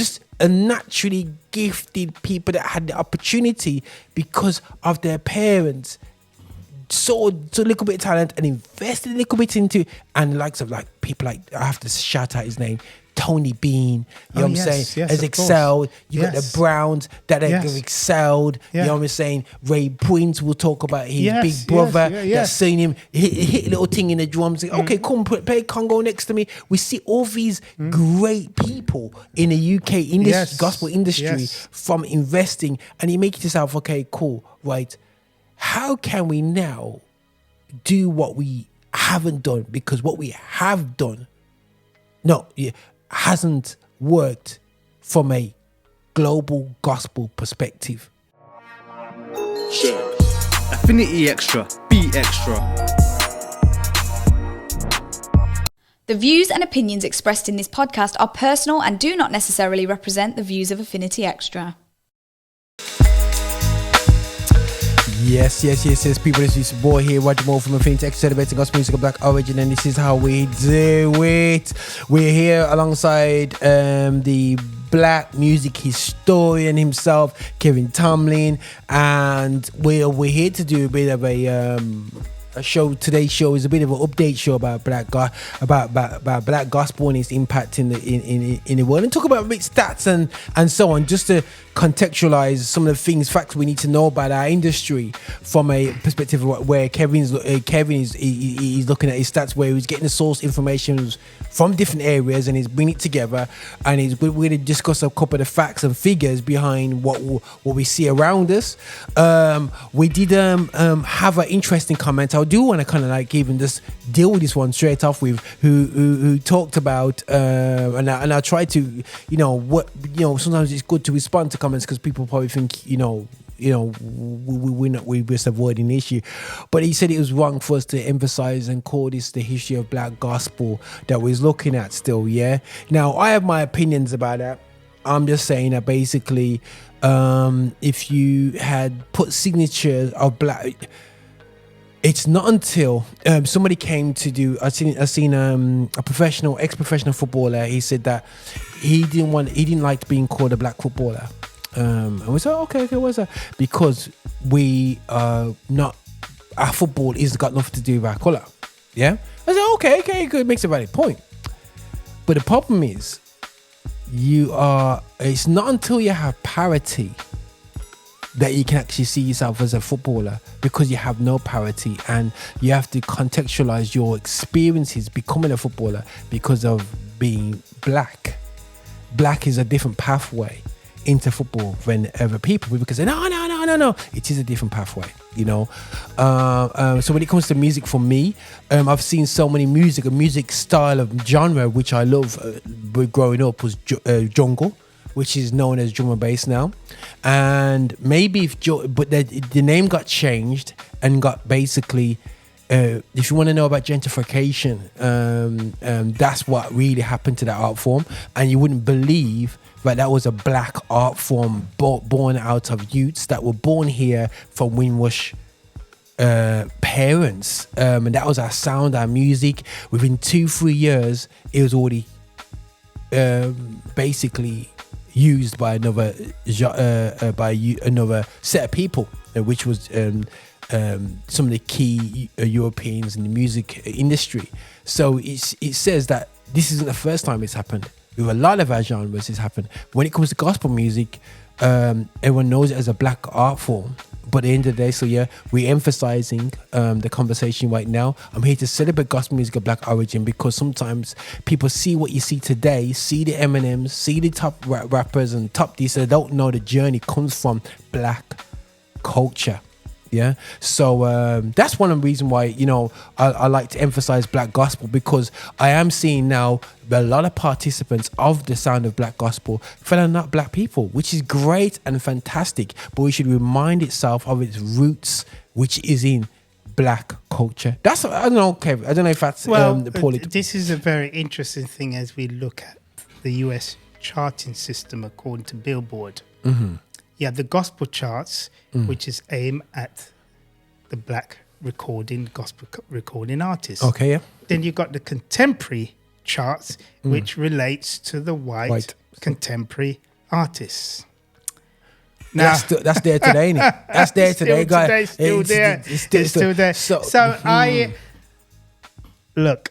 just a naturally gifted people that had the opportunity because of their parents saw a little bit of talent and invested a little bit into, and the likes of like people like, I have to shout out his name, Tony Bean, you know what I'm saying, has excelled. You got the Browns that have excelled, you know what I'm saying. Ray Prince will talk about his big brother that's seen him hit a little thing in the drums. Okay, come play Congo next to me. We see all these great people in the UK gospel industry from investing, and you make it yourself, okay, cool, right? How can we now do what we haven't done? Because what we have done, hasn't worked from a global gospel perspective. Sure. Affinity Extra. Be extra. The views and opinions expressed in this podcast are personal and do not necessarily represent the views of Affinity Extra. Yes, people, this is your boy here, Roger Moore from Affinity Extra, celebrating gospel music of Black origin, and this is how we do it. We're here alongside the Black music historian himself, Kevin Tomlin, and we're here to do a bit of a show. Today's show is a bit of an update show about Black gospel and its impact in the world, and talk about bit stats and so on, just to contextualize some of the facts we need to know about our industry from a perspective where Kevin is looking at his stats, where he's getting the source information from different areas and he's bringing it together, and we're going to discuss a couple of the facts and figures behind what we see around us. We did have an interesting comment. I do want to kind of like even just deal with this one straight off with who talked about and I try to sometimes it's good to respond to comments because people probably think we're just avoiding the issue, but he said it was wrong for us to emphasize and call this the history of Black gospel that we're looking at still. Now I have my opinions about that. I'm just saying that basically if you had put signatures of Black, it's not until somebody came to do. I seen a ex-professional footballer. He said that he didn't like being called a Black footballer. And we said, okay, what's that? Because we are not. Our football is got nothing to do with our colour. Yeah, I said, okay, good. Makes a valid point. But the problem is, it's not until you have parity that you can actually see yourself as a footballer, because you have no parity and you have to contextualize your experiences becoming a footballer because of being Black. Black is a different pathway into football than other people can say no, it is a different pathway, so when it comes to music, for me, I've seen so many music style of genre which I love growing up was jungle, which is known as drum and bass now, and maybe but the name got changed and got basically if you want to know about gentrification, that's what really happened to that art form, and you wouldn't believe that was a Black art form born out of youths that were born here from Windrush parents, and that was our sound, our music. Within 2-3 years, it was already basically used by another set of people, which was some of the key Europeans in the music industry. So it says that this isn't the first time it's happened. With a lot of our genres, it's happened. When it comes to gospel music, everyone knows it as a Black art form. But at the end of the day, so yeah, we're emphasizing the conversation right now. I'm here to celebrate gospel music of Black origin, because sometimes people see what you see today, see the Eminems, see the top rappers and top these, so they don't know the journey comes from Black culture. Yeah, so that's one of the reasons why I like to emphasize Black gospel, because I am seeing now a lot of participants of the sound of Black gospel are not Black people, which is great and fantastic, but we should remind itself of its roots, which is in Black culture. That's, I don't know, Kev, I don't know if that's poorly. This is a very interesting thing as we look at the US charting system according to Billboard. Mm-hmm. You have the gospel charts, which is aimed at the Black gospel recording artists. Okay, yeah. Then you've got the contemporary charts, which relates to the white contemporary artists. Now, That's there today, ain't it? That's there today, guys. Still there. It's still there. So I look.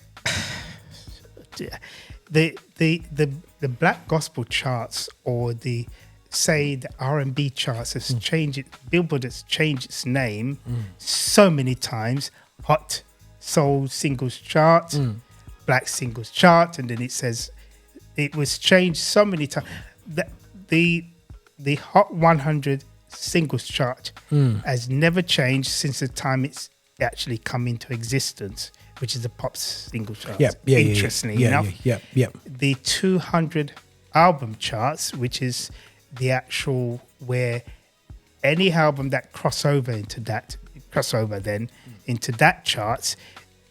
The black gospel charts, or the R&B charts, has changed it. Billboard has changed its name so many times. Hot soul singles chart, black singles chart, and then it says it was changed so many times. The Hot 100 singles chart has never changed since the time it's actually come into existence, which is the pop single chart. Interestingly enough. The 200 album charts, which is the actual where any album that crossover into that charts,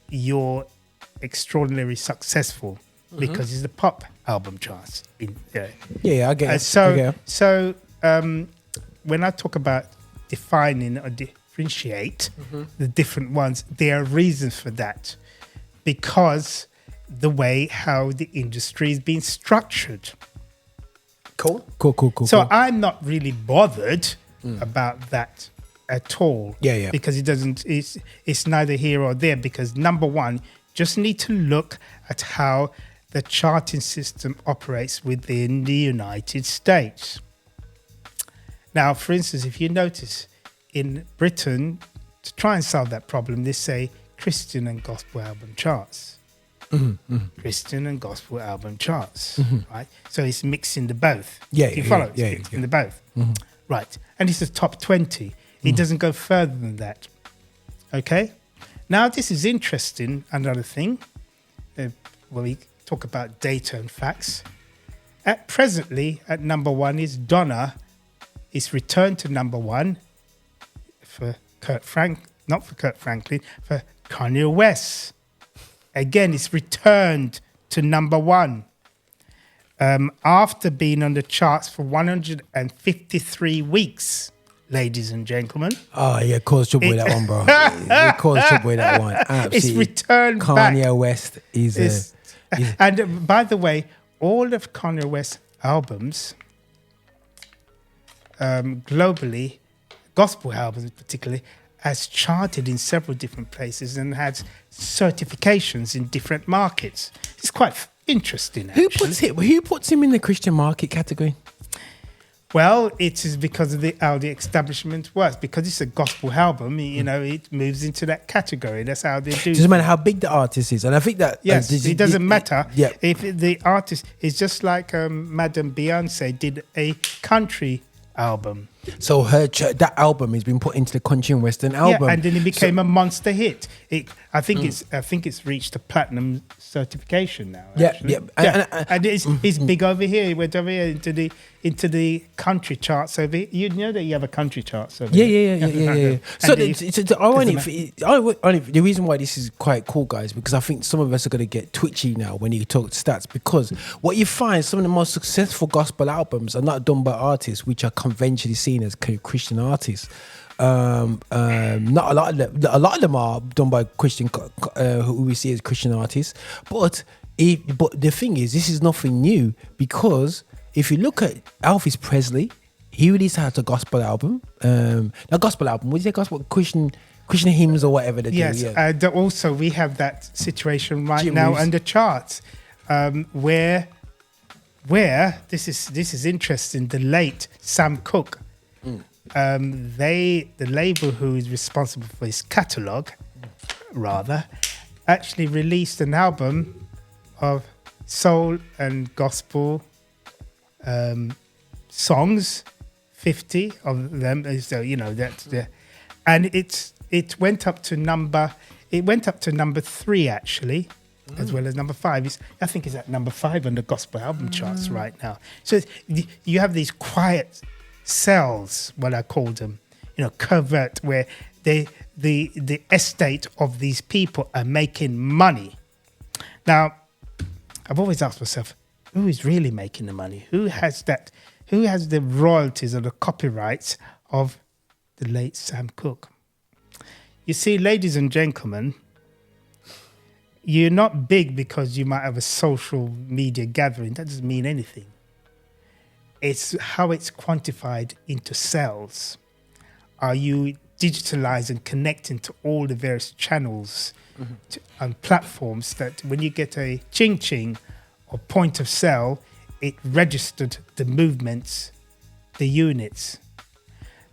you're extraordinarily successful because it's the pop album charts. I get it. So when I talk about defining or differentiate the different ones, there are reasons for that, because the way how the industry is being structured. Cool. So I'm not really bothered about that at all. Because it's neither here or there, because number one, just need to look at how the charting system operates within the United States. Now, for instance, if you notice in Britain, to try and solve that problem, they say Christian and gospel album charts. Christian and gospel album charts, right? So it's mixing the both. You follow? It's mixing the both. Right. And it's the top 20. It doesn't go further than that. Okay? Now, this is interesting. Another thing, when we talk about data and facts, presently at number one is Donna. It's returned to number one for not for Kurt Franklin, for Kanye West. Again, it's returned to number one after being on the charts for 153 weeks, ladies and gentlemen. Oh, yeah, cause trouble with that one, bro. Cause trouble with that one. Absolutely. It's returned Kanye back. West is and by the way, all of Kanye West's albums, globally, gospel albums particularly, has charted in several different places and has certifications in different markets. It's quite interesting, actually. Who puts him in the Christian market category? Well, it is because of how the establishment works. Because it's a gospel album, it moves into that category. That's how they do. Doesn't matter how big the artist is, and I think that yes, it doesn't matter. Yeah. If the artist is just like Madame Beyonce did a country album. So that album has been put into the country and western album, and then it became a monster hit. I think it's reached a platinum certification now. And it's big over here. It went over here into the country charts over here. You know that you have a country charts over here. Yeah. So the reason why this is quite cool, guys, because I think some of us are going to get twitchy now when you talk stats, because what you find, some of the most successful gospel albums are not done by artists which are conventionally seen as Christian artists. Not a lot of them are done by Christian who we see as Christian artists, but the thing is, this is nothing new, because if you look at Elvis Presley, he released a gospel album, not gospel album, what is it, gospel Christian hymns or whatever they do. Yes, also we have that situation now on the charts, where this is interesting. The late Sam Cooke. The label who is responsible for his catalogue, actually released an album of soul and gospel songs, 50 of them. So and it went up to number 3 actually, as well as number 5. I think it's at number 5 on the gospel album charts right now. So you have these quiet cells, what I call them, covert, where the estate of these people are making money. Now, I've always asked myself, who is really making the money? Who has that? Who has the royalties or the copyrights of the late Sam Cooke? You see, ladies and gentlemen, you're not big because you might have a social media gathering. That doesn't mean anything. It's how it's quantified into sales. Are you digitalizing, connecting to all the various channels and platforms that when you get a ching or point of sale, it registered the movements, the units.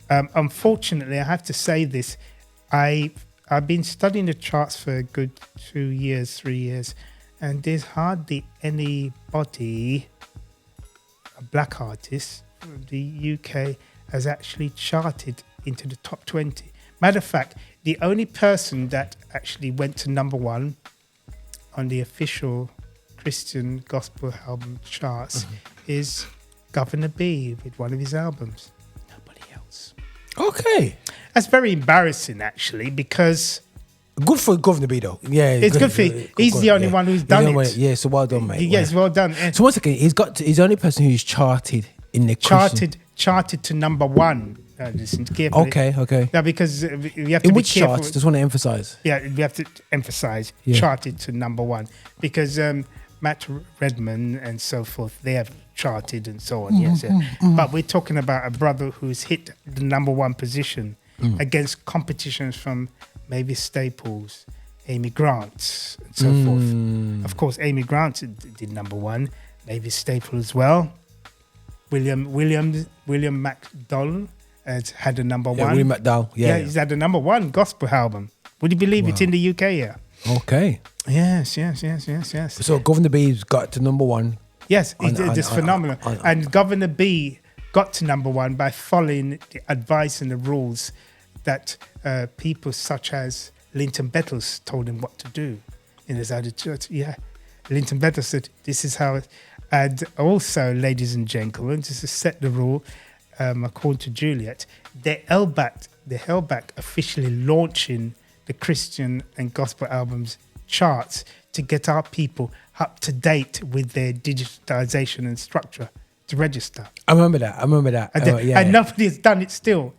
Unfortunately, I have to say this, I've been studying the charts for a good 2 years, 3 years, and there's hardly anybody, a black artist from the UK, has actually charted into the top 20. Matter of fact, the only person that actually went to number 1 on the official Christian gospel album charts is Governor B with one of his albums. Nobody else. Okay. That's very embarrassing, actually, because Good for Governor B, though. Yeah, it's good for him. He's the only one who's done it. Yeah, so well done, mate. Yes, well done. And So once again, he's the only person who's charted in the Christian. charted to number 1. Listen carefully. Okay. Now, because we have to In be which careful. charts? Just want to emphasize. Yeah, we have to emphasize charted to number 1 because Matt Redman and so forth, they have charted and so on. Yes, but we're talking about a brother who's hit the number 1 position against competitions from Mavis Staples, Amy Grant, and so forth. Of course, Amy Grant did number 1, Mavis Staples as well. William McDowell has had a number 1. William McDowell. Yeah. He's had a number 1 gospel album. Would you believe it's in the UK? Yeah. Okay. Yes. So Governor B's got to number 1. Yes, it's phenomenal. And Governor B got to number 1 by following the advice and the rules that people such as Linton Bettles told him what to do in his other church. Yeah, Linton Bettles said, this is how it... And also, ladies and gentlemen, just to set the rule, according to Juliet, they held back officially launching the Christian and gospel albums charts to get our people up to date with their digitization and structure to register. I remember that. And nobody has done it still.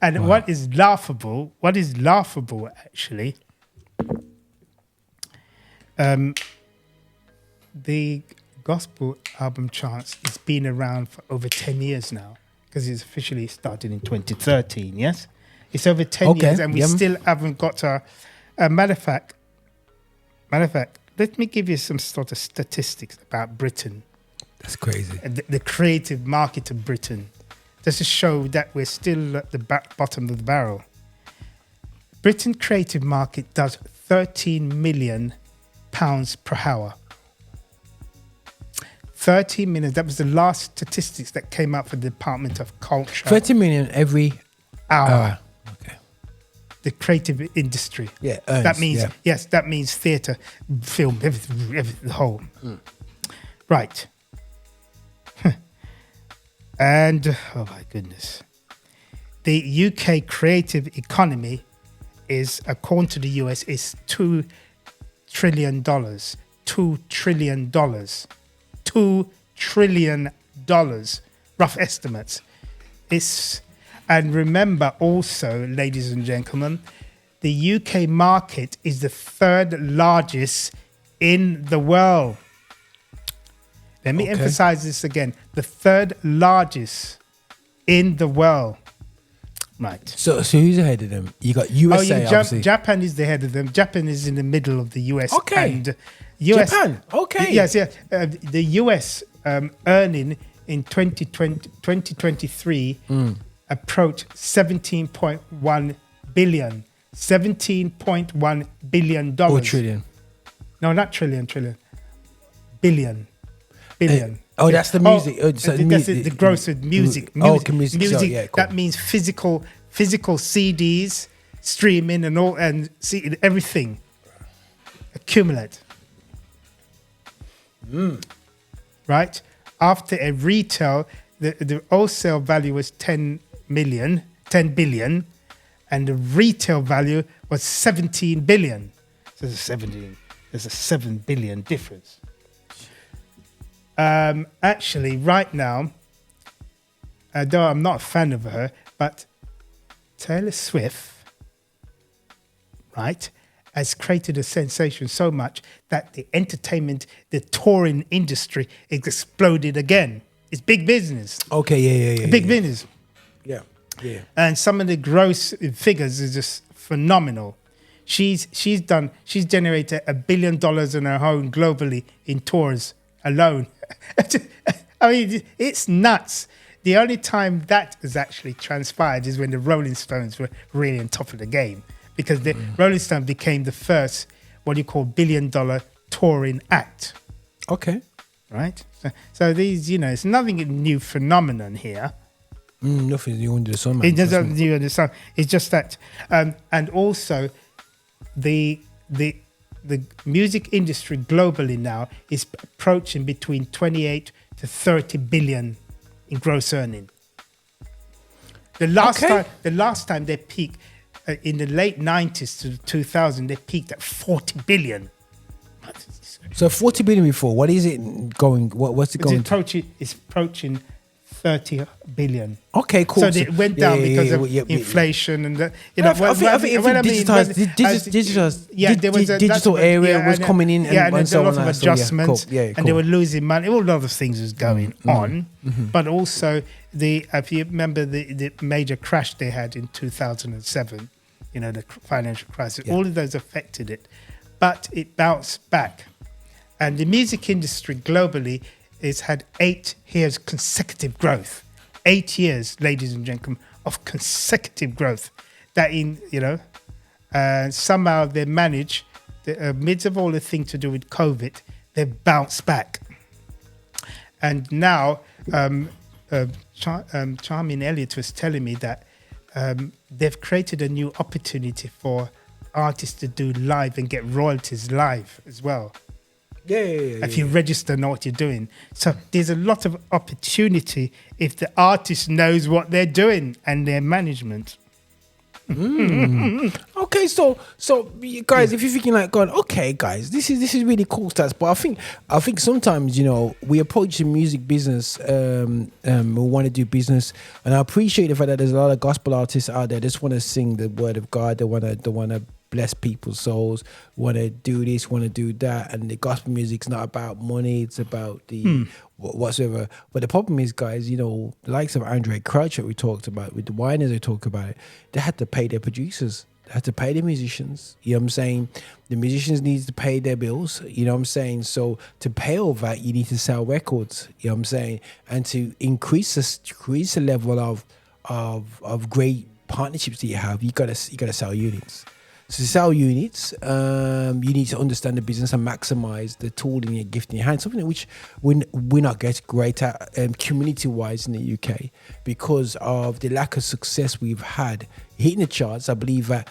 And what is laughable actually, the gospel album charts has been around for over 10 years now because it's officially started in 2013, yes? It's over 10 years and we still haven't got a matter of fact, let me give you some sort of statistics about Britain. That's crazy. The creative market of Britain. Just to show that we're still at the bottom of the barrel. Britain creative market does £13 million per hour. 30 million. That was the last statistics that came out for the Department of Culture. 30 million every hour. Okay. The creative industry. Yeah. Earns, that means that means theatre, film, everything the whole. Right. And oh my goodness, the UK creative economy is, according to the US, is $2 trillion. $2 trillion. $2 trillion. Rough estimates. And remember also, ladies and gentlemen, the UK market is the 3rd largest in the world. Let me emphasize this again. The 3rd largest in the world. Right. So who's ahead of them? You got USA, obviously. Japan is the head of them. Japan is in the middle of the US. Okay. And US, Japan. Okay. Yes. The US earning in 2023 approached $17.1 billion. $17.1 billion. Or trillion. No, not trillion. Billion. That's the music. That's the gross of music. Music. Music. Yeah, cool. That means physical CDs, streaming and all, and everything accumulate. Right? After a retail, the wholesale value was 10 billion, and the retail value was 17 billion. So there's a 7 billion difference. Actually, right now, though I'm not a fan of her, but Taylor Swift, right, has created a sensation so much that the touring industry exploded again. It's big business. Okay, yeah. Big business. Yeah. And some of the gross figures is just phenomenal. She's generated $1 billion on her own globally in tours alone. I mean, it's nuts. The only time that has actually transpired is when the Rolling Stones were really on top of the game, because the Rolling Stones became the first what you call $1 billion touring act. Okay. Right. So these, it's nothing new phenomenon here. Nothing new under the sun, man. It doesn't new under the sun. It's just that, and also the music industry globally now is approaching between 28 to 30 billion in gross earning. The last time they peaked in the late 90s to 2000, they peaked at 40 billion. So 40 billion before. What is it going? What's it going? It's approaching 30 billion. Okay, cool. So it went down because of inflation and digital area was coming in, and so there were a lot of adjustments, cool. and they were losing money. All lot of things was going on, but also if you remember the major crash they had in 2007, the financial crisis, all of those affected it, but it bounced back, and the music industry globally has had 8 years consecutive growth. 8 years, ladies and gentlemen, of consecutive growth. That somehow they manage, amidst of all the things to do with COVID, they bounce back. And now, Charmin Elliott was telling me that they've created a new opportunity for artists to do live and get royalties live as well. If you register, know what you're doing. So there's a lot of opportunity if the artist knows what they're doing and their management. Okay, so you guys, if you're thinking like, God, okay, guys, this is really cool stats, but I think sometimes we approach the music business, we want to do business, and I appreciate the fact that there's a lot of gospel artists out there that just want to sing the word of God. They want to bless people's souls, want to do this, want to do that, and the gospel music's not about money, it's about the whatsoever. But the problem is, guys, the likes of Andre Crouch that we talked about, with the Winers we talked about, they had to pay their producers, they had to pay the musicians, you know what I'm saying? The musicians need to pay their bills, you know what I'm saying? So to pay all that, you need to sell records, you know what I'm saying? And to increase the level of great partnerships that you have, you gotta sell units. So to sell units, you need to understand the business and maximize the tool in your gift in your hand. Something which we're not getting great at community-wise in the UK because of the lack of success we've had hitting the charts. I believe that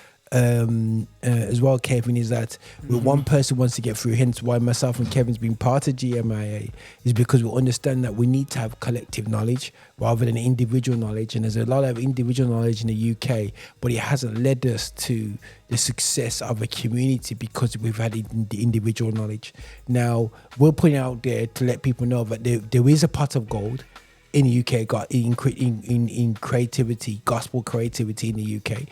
as well, Kevin, is that when one person wants to get through, hence why myself and Kevin's been part of GMIA, is because we understand that we need to have collective knowledge rather than individual knowledge. And there's a lot of individual knowledge in the UK, but it hasn't led us to the success of a community because we've had the individual knowledge. Now, we're putting out there to let people know that there is a pot of gold in the UK, got in creativity, gospel creativity in the UK.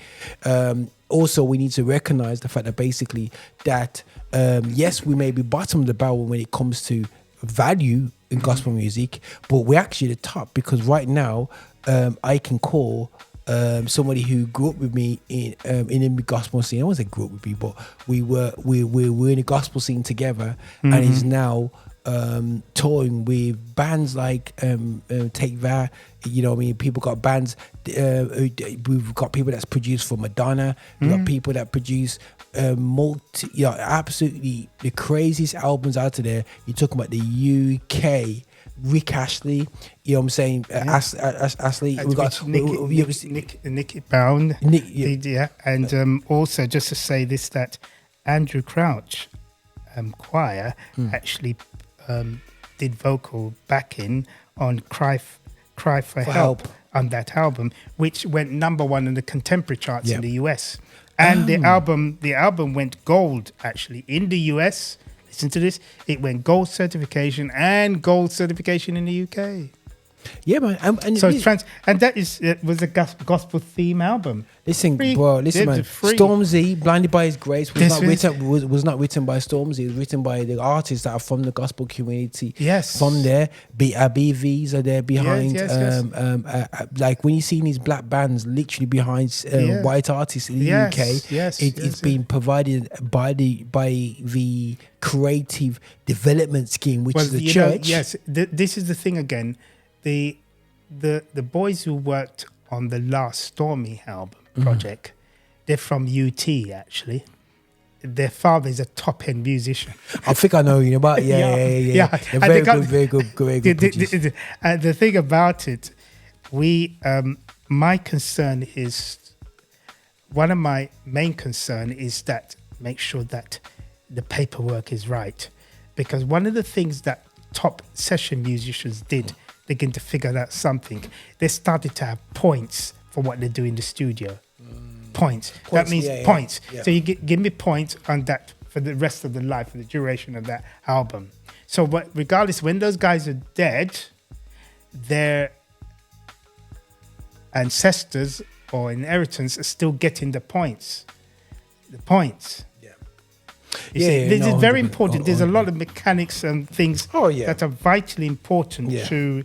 Also, we need to recognize the fact that basically that, yes, we may be bottom of the barrel when it comes to value in gospel music, but we're actually the top because right now I can call somebody who grew up with me in the gospel scene. I won't say grew up with me, but we were in a gospel scene together, and is now touring with bands like Take That. You know what I mean? People got bands, we've got people that's produced for Madonna, we've got people that produce absolutely the craziest albums out there. You're talking about the UK, Rick Astley, you know what I'm saying? Astley, we've got Nicky Bound, and also just to say this, that Andrew Crouch choir actually did vocal backing on Cry for Help on that album, which went number 1 in the contemporary charts in the US. And the album went gold actually in the US. Listen to this. It went gold certification and gold certification in the UK. Yeah, man. And So and that was a gospel theme album. Listen, Free. bro. Listen, man. Free. Stormzy, "Blinded by His Grace," was This not written by Stormzy. It was written by the artists that are from the gospel community. Yes. From there, BVs are there behind. Yes. Like when you see these black bands literally behind white artists in the UK, it's been provided by the creative development scheme, which is the church. This is the thing again. The boys who worked on the last Stormy album project, they're from UT actually. Their father is a top-end musician. I think I know you about. Yeah. They're very good producers. The thing about it, my concern is, one of my main concern is that make sure that the paperwork is right, because one of the things that top session musicians did begin to figure out something. They started to have points for what they do in the studio. Points. That means points. Yeah. So you give me points on that for the rest of the life, for the duration of that album. So regardless, when those guys are dead, their ancestors or inheritance are still getting the points. The points. This is very important. There's a lot of mechanics and things that are vitally important to,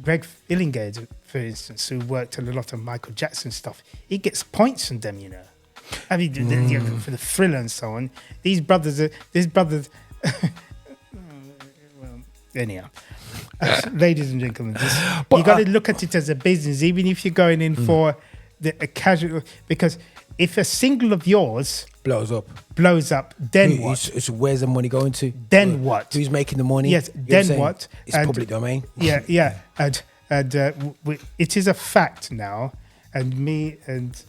Greg Illingard, for instance, who worked on a lot of Michael Jackson stuff. He gets points from them, I mean, for the Thriller and so on. These brothers, anyhow. Ladies and gentlemen, you got to look at it as a business, even if you're going in for a casual, because if a single of yours blows up, then what? It's where's the money going to? Then what? Who's making the money? Yes, then what? It's public domain. Yeah. And it is a fact now, and me and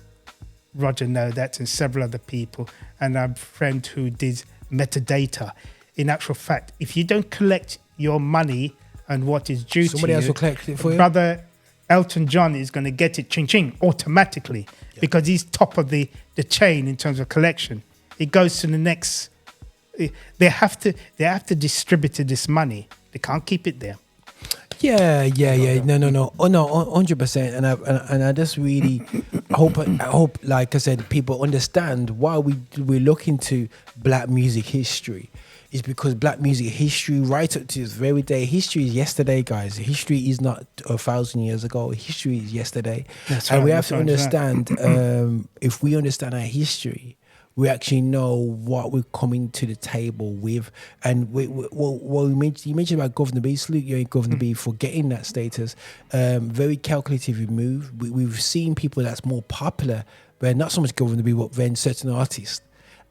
Roger know that, and several other people, and our friend who did metadata. In actual fact, if you don't collect your money and what is due to you, somebody else will collect it for you. Brother Elton John is going to get it ching automatically because he's top of the chain in terms of collection. It goes to the next. They have to distribute this money. They can't keep it there. Yeah. No. Oh no, 100%. And I just really hope, like I said, people understand why we're looking to black music history. Is because black music history, right up to this very day, history is yesterday, guys. History is not 1,000 years ago. History is yesterday. That's and right, we have to understand, if we understand our history, we actually know what we're coming to the table with. And you mentioned about Governor B. Salute you, Governor B, for getting that status. Very calculative move. We've seen people that's more popular, but not so much Governor B, but then certain artists.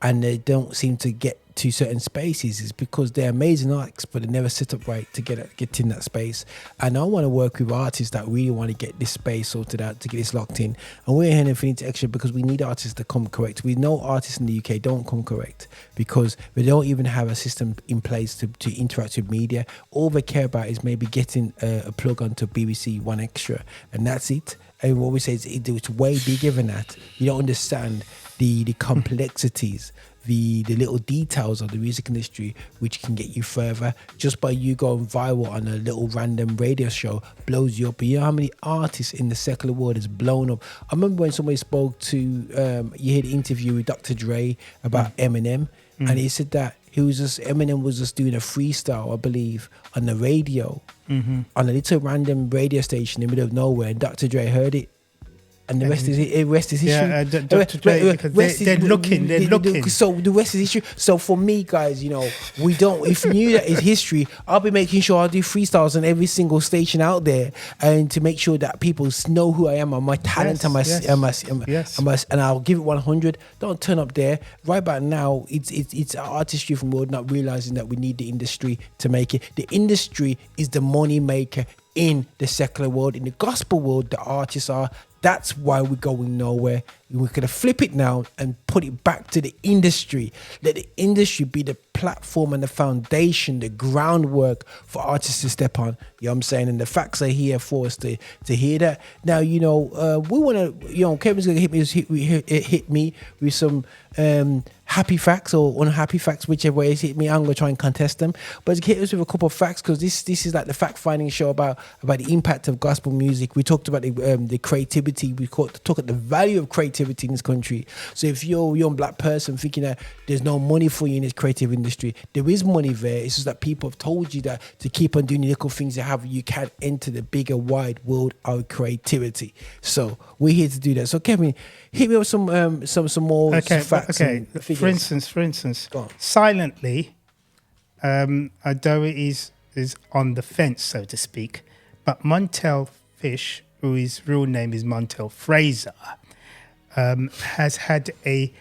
And they don't seem to get to certain spaces. Is because they're amazing artists, but they never sit up right to get in that space. And I want to work with artists that really want to get this space sorted out, to get this locked in. And we're here in Infinity Extra because we need artists to come correct. We know artists in the UK don't come correct because they don't even have a system in place to interact with media. All they care about is maybe getting a plug onto BBC One Extra, and that's it. And what we say is it's way bigger than that. You don't understand the complexities, the little details of the music industry, which can get you further just by you going viral on a little random radio show, blows you up. You know how many artists in the secular world is blown up? I remember when somebody spoke to, you heard the interview with Dr. Dre about Eminem, and he said that Eminem was just doing a freestyle, I believe, on the radio, on a little random radio station in the middle of nowhere, and Dr. Dre heard it. And the rest is history. Yeah, Dr. Dre, because they're looking. So the rest is history. So for me, guys, we don't. If you knew that is history, I'll be making sure I do freestyles on every single station out there, and to make sure that people know who I am and my talent and I'll give it 100. Don't turn up there. Right about now, it's artistry from world not realizing that we need the industry to make it. The industry is the money maker in the secular world. In the gospel world, the artists are. That's why we're going nowhere. We're going to flip it now and put it back to the industry. Let the industry be the platform and the foundation, the groundwork for artists to step on. You know what I'm saying? And the facts are here for us to hear that. Now, we want to, Kevin's going to hit me with some happy facts or unhappy facts, whichever way is hit me. I'm gonna try and contest them. But hit us with a couple of facts, because this is like the fact finding show about the impact of gospel music. We talked about the creativity. We talked about the value of creativity in this country. So if you're a young black person thinking that there's no money for you in this creative industry, there is money there. It's just that people have told you that to keep on doing the little things you can enter the bigger wide world of creativity. So we're here to do that. So Kevin, hit me with some more facts. Okay. For instance, silently, although it is on the fence, so to speak, but Montel Fish, whose real name is Montel Fraser, has had a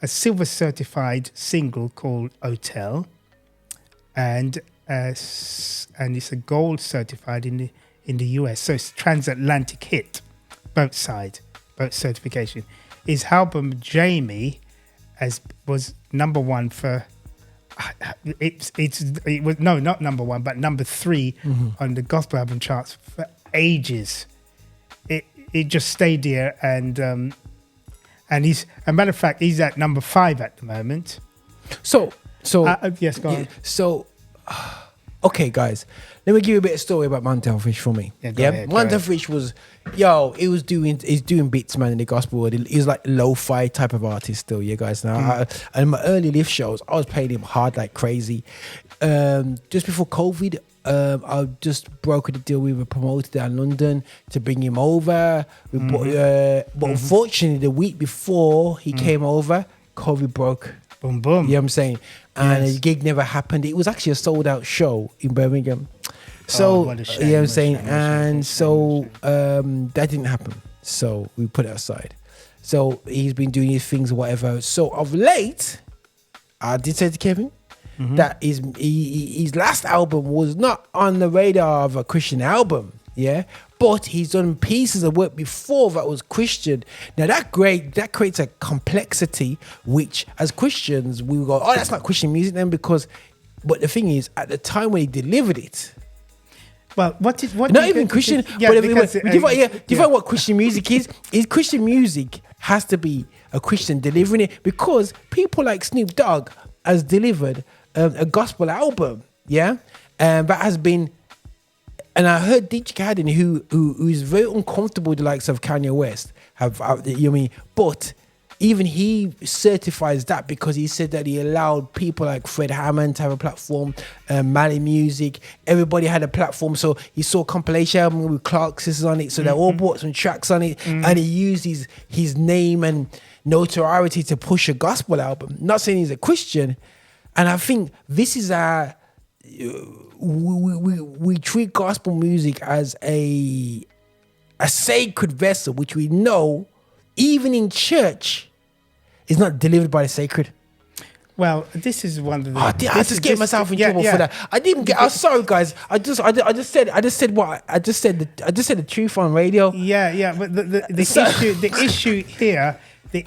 silver certified single called Hotel, and it's a gold certified in the US. So it's transatlantic hit, both certification. His album Jamie was number one for it was not number one, but number 3 on the gospel album charts for ages. It just stayed there, and he's, a matter of fact, he's at number 5 at the moment. So yes, go on. So okay, guys, let me give you a bit of story about Montel Fish for me. Go ahead. Montel Fish was, he's doing bits, man, in the gospel world. He's like lo-fi type of artist still, guys. Now, in my early live shows, I was playing him hard like crazy. Just before COVID, I just brokered a deal with a promoter down in London to bring him over. But unfortunately, the week before he came over, COVID broke. Boom, boom. You know what I'm saying? And the gig never happened. It was actually a sold out show in Birmingham. So, what a shame, you know what I'm saying? shame. That didn't happen. So we put it aside. So he's been doing his things or whatever. So of late, I did say to Kevin that his last album was not on the radar of a Christian album. Yeah, but he's done pieces of work before that was Christian. Now that creates a complexity which, as Christians, we will go, oh, that's not Christian music then, but the thing is, at the time when he delivered it, well, what not even Christian, but define what Christian music is. Is Christian music has to be a Christian delivering it, because people like Snoop Dogg has delivered a gospel album, that has been. And I heard DJ Khaled, who is very uncomfortable with the likes of Kanye West, you know what I mean? But even he certifies that, because he said that he allowed people like Fred Hammond to have a platform, Mali Music, everybody had a platform. So he saw a compilation album with Clark Sisters on it, so they all bought some tracks on it, and he used his name and notoriety to push a gospel album. Not saying he's a Christian, and I think this is we treat gospel music as a sacred vessel, which we know, even in church, is not delivered by the sacred. Well, this is one of the. I just get myself in trouble for that. I didn't get. I'm sorry, guys. I just said the truth on radio. Yeah. But the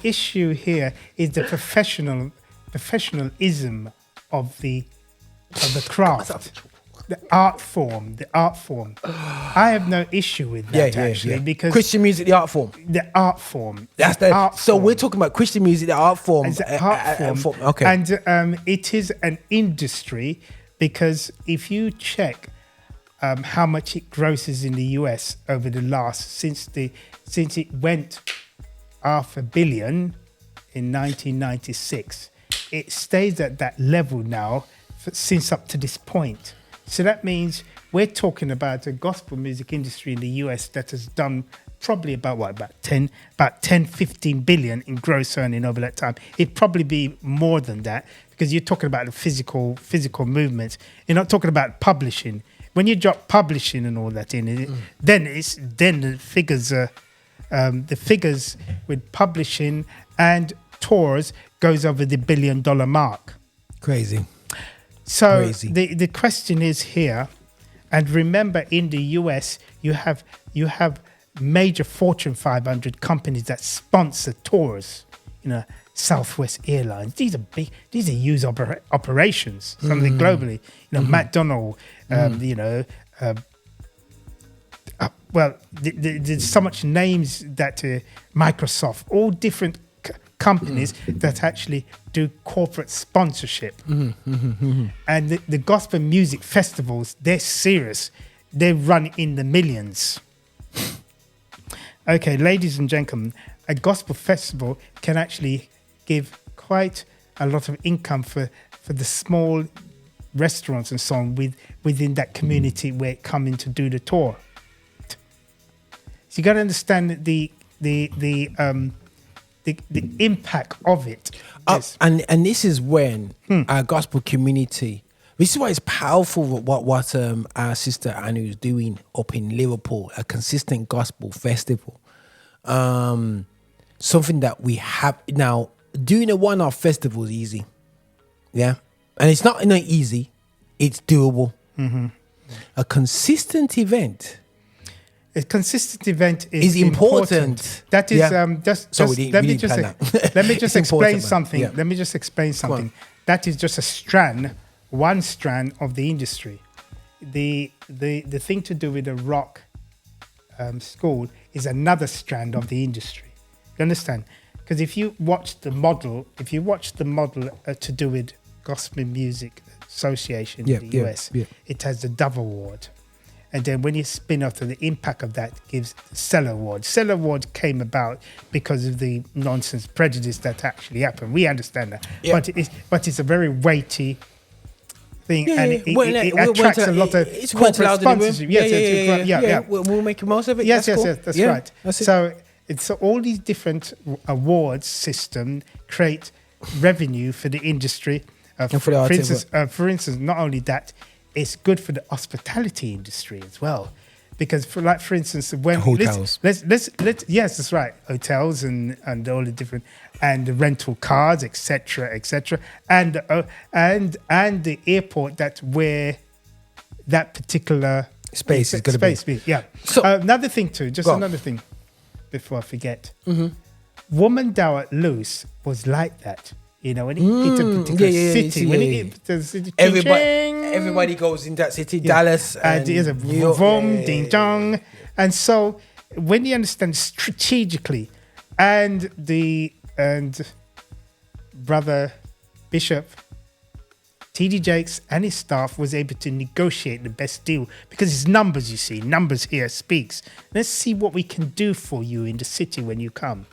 issue here is the professionalism of the craft. The art form. I have no issue with that because Christian music, the art form. The art form. That's the art. So we're talking about Christian music, the art form. Okay. And it is an industry, because if you check how much it grosses in the US over the last since it went $500 million in 1996, it stays at that level now since up to this point. So that means we're talking about a gospel music industry in the US that has done probably about 10, 15 billion in gross earning over that time. It'd probably be more than that, because you're talking about the physical movements. You're not talking about publishing. When you drop publishing and all that in, then the figures with publishing and tours goes over the $1 billion mark. Crazy. So the question is here, and remember, in the US you have major Fortune 500 companies that sponsor tours. Southwest Airlines. These are big. These are huge operations. Something globally. McDonald's. There's so much names that Microsoft. All different companies that actually do corporate sponsorship. And the gospel music festivals, they're serious. They run in the millions. Okay, ladies and gentlemen, a gospel festival can actually give quite a lot of income for the small restaurants and so on within that community where it come in to do the tour. So you got to understand the impact of it. Yes. And this is when our gospel community. This is why it's powerful what our sister Anu is doing up in Liverpool, a consistent gospel festival. Something that we have now. Doing a one-off festival is easy, yeah, and it's not easy. It's doable. A consistent event. A consistent event is important. That is let me just explain important, something. yeah. Let me just explain something. That is just a strand, one strand of the industry. The thing to do with the rock school is another strand of the industry. You understand? Because if you watch the model to do with Gospel Music Association in the US, it has the Dove Award. And then when you spin off to the impact of that, gives the Cell Award. Cell Award came about because of the nonsense prejudice that actually happened. We understand that. Yeah. But it's a very weighty thing, and it attracts a lot of corporate sponsorship. We'll make the most of it. Yes, that's right. That's So all these different awards system create revenue for the industry. For instance, not only that, it's good for the hospitality industry as well, because for instance, when hotels, let's yes, that's right, hotels and all the different and the rental cars, etc., and the airport that where that particular space is going to be. Yeah. So another thing too, another thing. Before I forget, Woman Thou Art Loose was like that. You know, when he hit a particular city, when he hit the city, everybody goes in that city, Dallas, and there's a New York, ding dong, and so when you understand strategically, and brother Bishop T.D. Jakes and his staff was able to negotiate the best deal because it's numbers, you see. Numbers here speaks. Let's see what we can do for you in the city when you come.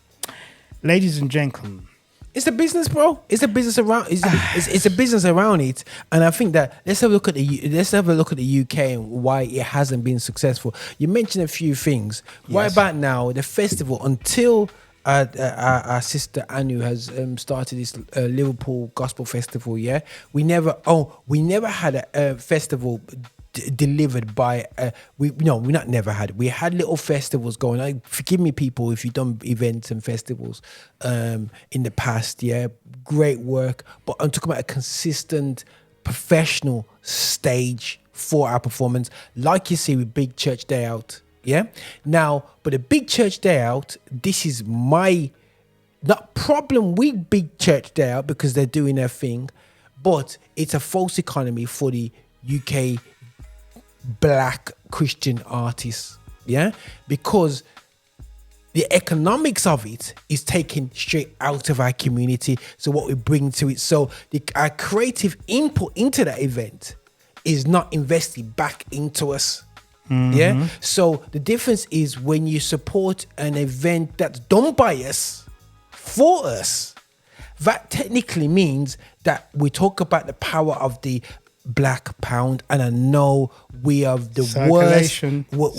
Ladies and gentlemen. It's a business, bro. It's a business around. It's a business around it, and I think that let's have a look at the UK and why it hasn't been successful. You mentioned a few things. Yes. Right about now, the festival until our sister Anu has started this Liverpool Gospel Festival. Yeah, we never had a festival delivered by we had little festivals going on. Forgive me, people, if you've done events and festivals in the past. Yeah, great work, but I'm talking about a consistent professional stage for our performance, like you see with Big Church Day Out. Yeah, now, but a Big Church Day Out, this is my not problem with Big Church Day Out because they're doing their thing, but it's a false economy for the UK Black Christian artists, yeah, because the economics of it is taken straight out of our community. So what we bring to it, so our creative input into that event is not invested back into us. Yeah. So the difference is when you support an event that's done by us for us, that technically means that we talk about the power of the Black pound, and I know we have the circulation. We're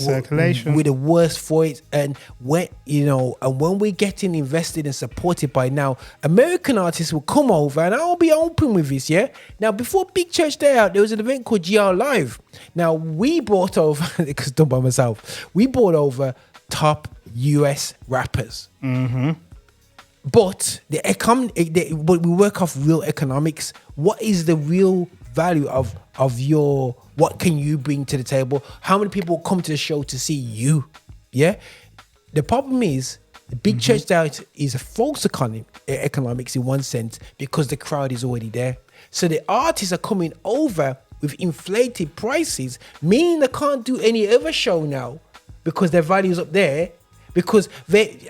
the worst for it, and when we're getting invested and supported by now, American artists will come over, and I'll be open with this. Yeah, now before Big Church Day Out, there was an event called GR Live. Now we brought over because done by myself. We brought over top US rappers. But but we work off real economics. What is the real value of your, what can you bring to the table? How many people come to the show to see you? Yeah. The problem is the Big Church Day Out is a false economics in one sense because the crowd is already there. So the artists are coming over with inflated prices, meaning they can't do any other show now because their value is up there. because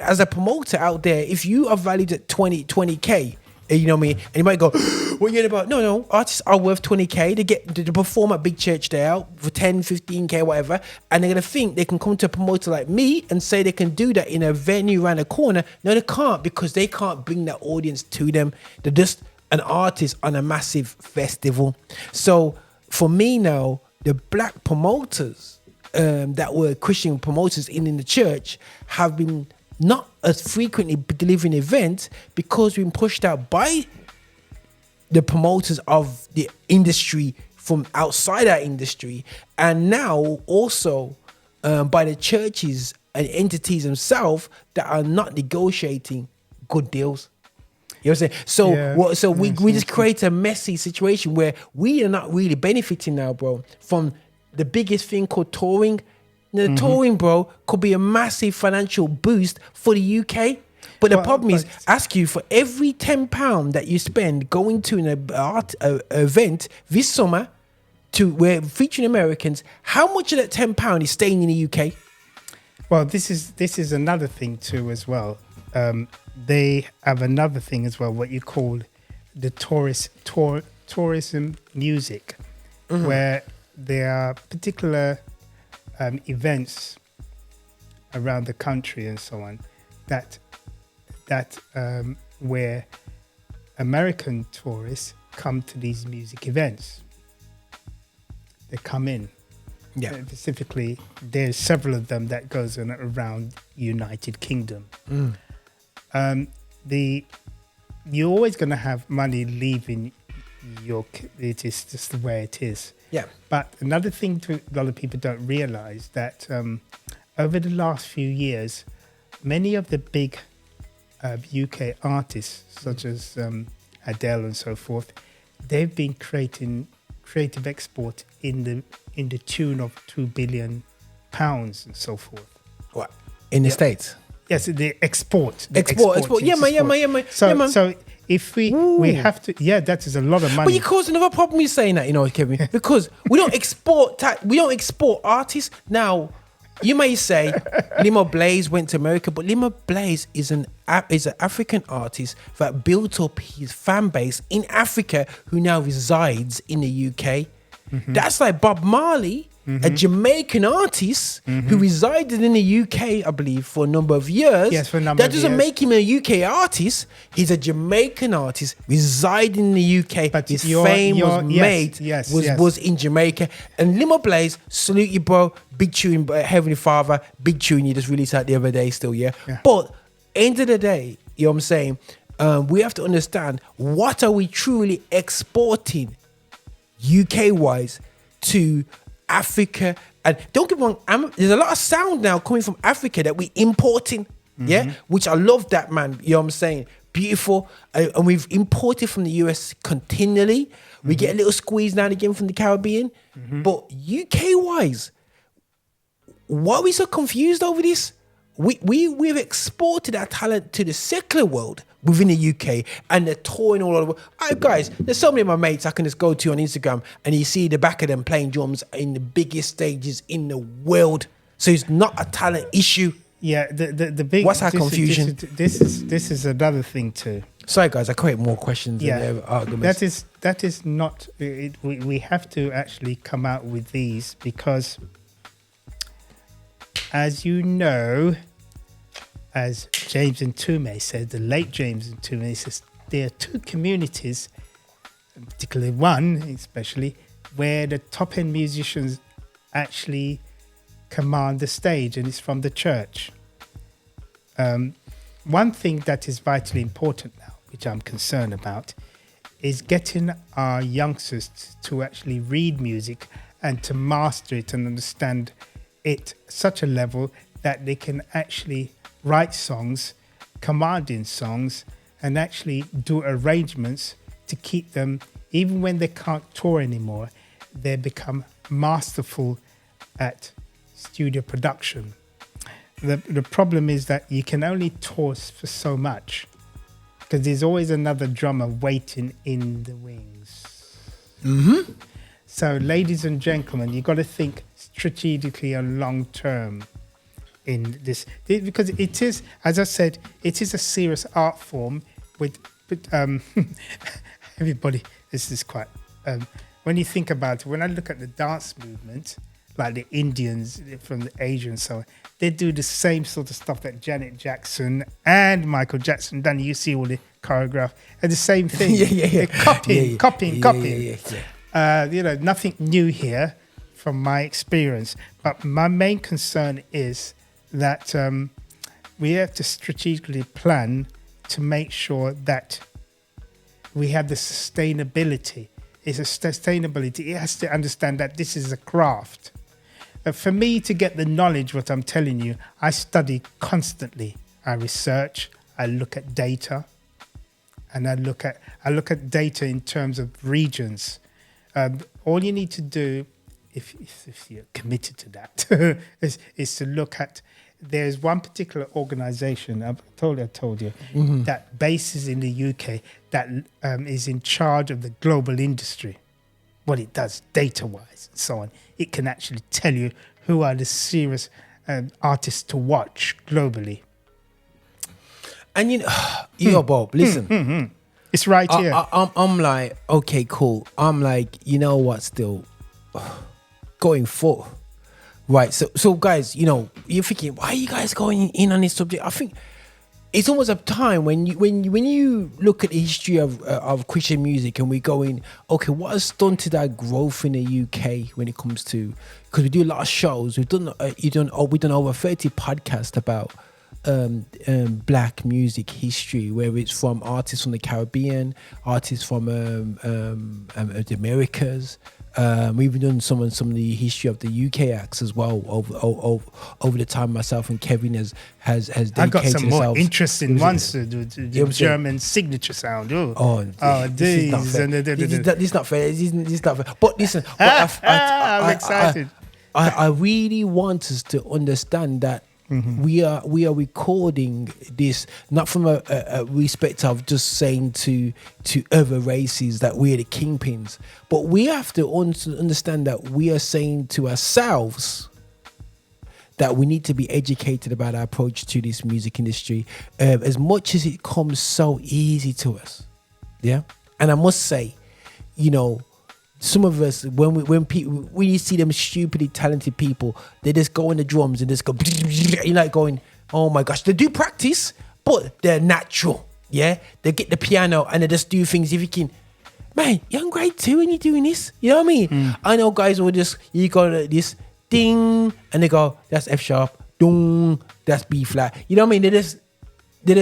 as a promoter out there, if you are valued at 20K, you know what I mean, and you might go, what are you about? No, artists are worth 20K. They get to perform at big church day out for 10, 15K, whatever, and they're gonna think they can come to a promoter like me and say they can do that in a venue around the corner. No, they can't, because they can't bring that audience to them. They're just an artist on a massive festival. So for me now, the black promoters that were Christian promoters in the church have been not as frequently delivering events because we've been pushed out by the promoters of the industry from outside our industry, and now also by the churches and entities themselves that are not negotiating good deals. You know what I'm saying? So we just create a messy situation where we are not really benefiting now, bro, from the biggest thing called touring. The touring, bro, could be a massive financial boost for the UK. But the problem is, ask you, for every £10 that you spend going to an event this summer where featuring Americans, how much of that £10 is staying in the UK? Well, this is another thing too as well. They have another thing as well, what you call the tourism music, where there are particular events around the country and so on that where American tourists come to these music events. They come in. Yeah. Specifically, there's several of them that goes on around United Kingdom. You're always going to have money leaving it is just the way it is. Yeah. But another thing a lot of people don't realize that over the last few years, many of the big UK artists, such as Adele and so forth, they've been creating creative export in the tune of £2 billion and so forth. What? In the States? Yes, the export. Export. Yeah, man. So if we have to, that is a lot of money. But you cause another problem with saying that, you know, Kevin, because we don't export artists. Now, you may say Limo Blaze went to America, but Limo Blaze is an African artist that built up his fan base in Africa, who now resides in the UK. That's like Bob Marley, a Jamaican artist who resided in the UK, I believe, for a number of years. Yes, for a number of years. That doesn't make him a UK artist. He's a Jamaican artist residing in the UK. But his fame was in Jamaica. And Limo Blaze, salute you, bro. Big tune, Heavenly Father. Big tune you just released that the other day still, yeah? But end of the day, you know what I'm saying? We have to understand, what are we truly exporting UK-wise to Africa? And don't get me wrong, there's a lot of sound now coming from Africa that we're importing, which I love that, man. You know what I'm saying? Beautiful. And we've imported from the US continually. We get a little squeeze now and again from the Caribbean. But UK-wise, why are we so confused over this? We've exported our talent to the secular world within the UK, and they're touring all over. Guys, there's so many of my mates I can just go to on Instagram, and you see the back of them playing drums in the biggest stages in the world. So it's not a talent issue. Yeah, the big. What's our confusion? This is another thing too. Sorry, guys, I create more questions. Than arguments. That is not. We have to actually come out with these because, as you know, as James Ntume said, the late James Ntume says, there are two communities, particularly one especially, where the top-end musicians actually command the stage, and it's from the church. One thing that is vitally important now, which I'm concerned about, is getting our youngsters to actually read music and to master it and understand it at such a level that they can actually write songs, commanding songs, and actually do arrangements to keep them, even when they can't tour anymore, they become masterful at studio production. The problem is that you can only tour for so much, because there's always another drummer waiting in the wings. So, ladies and gentlemen, you've got to think strategically and long term. in this, because it is, as I said, it is a serious art form with everybody. This is quite when you think about it. When I look at the dance movement, like the Indians from the Asia and so on, they do the same sort of stuff that Janet Jackson and Michael Jackson done. You see all the choreograph and the same thing. They're copying. Nothing new here from my experience. But my main concern is that we have to strategically plan to make sure that we have the sustainability. It's a sustainability. It has to understand that this is a craft. For me to get the knowledge, what I'm telling you, I study constantly. I research, I look at data, and I look at data in terms of regions. All you need to do, if you're committed to that, is to look at. There's one particular organisation, I told you, that bases in the UK that is in charge of the global industry. What it does, data-wise and so on. It can actually tell you who are the serious artists to watch globally. And Bob, listen. It's right here. I'm like, okay, cool. I'm like, you know what, still going for. Right, so guys, you're thinking, why are you guys going in on this subject? I think it's almost a time when you look at the history of Christian music, and we're going, okay, what has stunted that growth in the UK when it comes to, because we do a lot of shows, we've done over 30 podcasts about black music history, where it's from artists from the Caribbean, artists from the Americas. We've done some of the history of the UK acts as well over the time. Myself and Kevin has dedicated. I got some more ourselves. Interesting ones. The German signature sound. This is not fair. This is not fair. But listen, I'm excited. I really want us to understand that. We are recording this not from a respect of just saying to other races that we're the kingpins, but we have to understand that we are saying to ourselves that we need to be educated about our approach to this music industry, as much as it comes so easy to us. Yeah, and I must say, some of us, when you see them stupidly talented people, they just go on the drums and just go, you're like going, oh my gosh, they do practice, but they're natural. Yeah, they get the piano and they just do things. If you can, man, you're in grade 2 and you're doing this. You know what I mean? I know guys will you go like this, ding, and they go, that's F sharp, dong, that's B flat. You know what I mean? They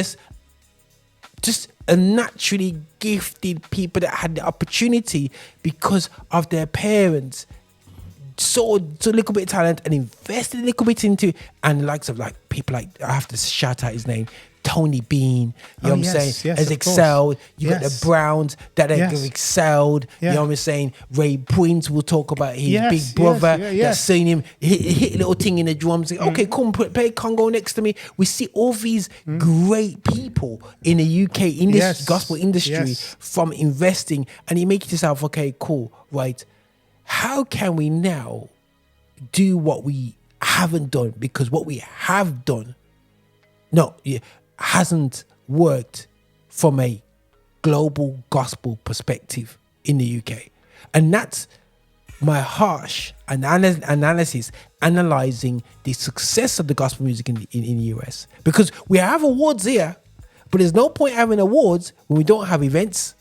just a naturally gifted people that had the opportunity because of their parents saw a little bit of talent and invested a little bit into it. And the likes of people like, I have to shout out his name, Tony Bean, you know what I'm saying, has excelled. You got the Browns that have excelled. You know what I'm saying? Ray Prince will talk about his big brother that's seen him hit a little thing in the drums. Okay, come play Congo next to me. We see all these great people in the UK in this gospel industry from investing, and you make it yourself, okay, cool, right? How can we now do what we haven't done? Because what we have done, hasn't worked from a global gospel perspective in the UK. And that's my harsh analysis, analyzing the success of the gospel music in the US. Because we have awards here, but there's no point having awards when we don't have events.